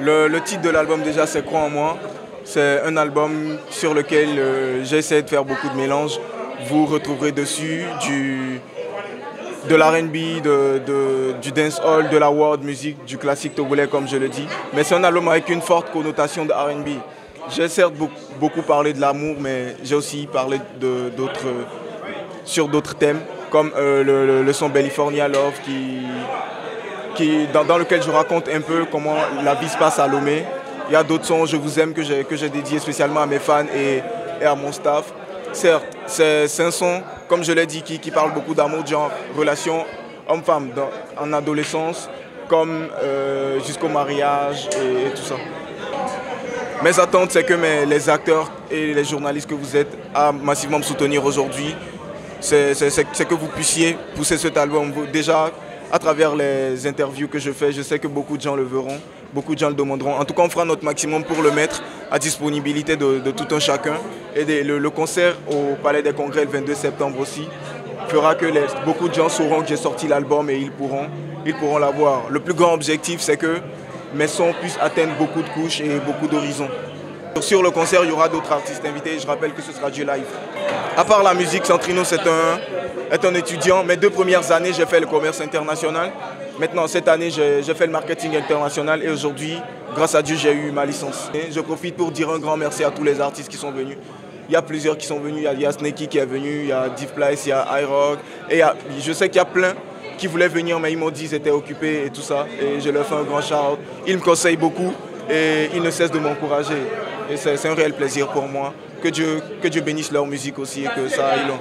Le titre de l'album déjà c'est Crois en moi. C'est un album sur lequel j'essaie de faire beaucoup de mélanges. Vous retrouverez dessus de l'R&B, du dancehall, de la world music, du classique togolais comme je le dis. Mais c'est un album avec une forte connotation de R&B. J'ai certes beaucoup parlé de l'amour, mais j'ai aussi parlé sur d'autres thèmes, comme le son California Love, dans lequel je raconte un peu comment la vie se passe à Lomé. Il y a d'autres sons, Je vous aime, que j'ai dédié spécialement à mes fans et à mon staff. Certes, c'est un son, comme je l'ai dit, qui parle beaucoup d'amour, genre relation homme-femme en adolescence, comme jusqu'au mariage et tout ça. Mes attentes, c'est que les acteurs et les journalistes que vous êtes à massivement me soutenir aujourd'hui, c'est que vous puissiez pousser cet album. Déjà, à travers les interviews que je fais, je sais que beaucoup de gens le verront, beaucoup de gens le demanderont. En tout cas, on fera notre maximum pour le mettre à disponibilité de tout un chacun. Et le concert au Palais des Congrès le 22 septembre aussi fera que beaucoup de gens sauront que j'ai sorti l'album et ils pourront l'avoir. Le plus grand objectif, c'est que mes sons puissent atteindre beaucoup de couches et beaucoup d'horizons. Sur le concert, il y aura d'autres artistes invités. Je rappelle que ce sera du live. À part la musique, Centrino est un étudiant. Mes 2 premières années, j'ai fait le commerce international. Maintenant, cette année, j'ai fait le marketing international. Et aujourd'hui, grâce à Dieu, j'ai eu ma licence. Et je profite pour dire un grand merci à tous les artistes qui sont venus. Il y a plusieurs qui sont venus. Il y a Snakey qui est venu, il y a Div Place, il y a iRock. Et je sais qu'il y a plein qui voulaient venir, mais ils m'ont dit qu'ils étaient occupés et tout ça. Et je leur fais un grand shout-out. Ils me conseillent beaucoup et ils ne cessent de m'encourager. Et c'est un réel plaisir pour moi. Que Dieu bénisse leur musique aussi et que ça aille loin.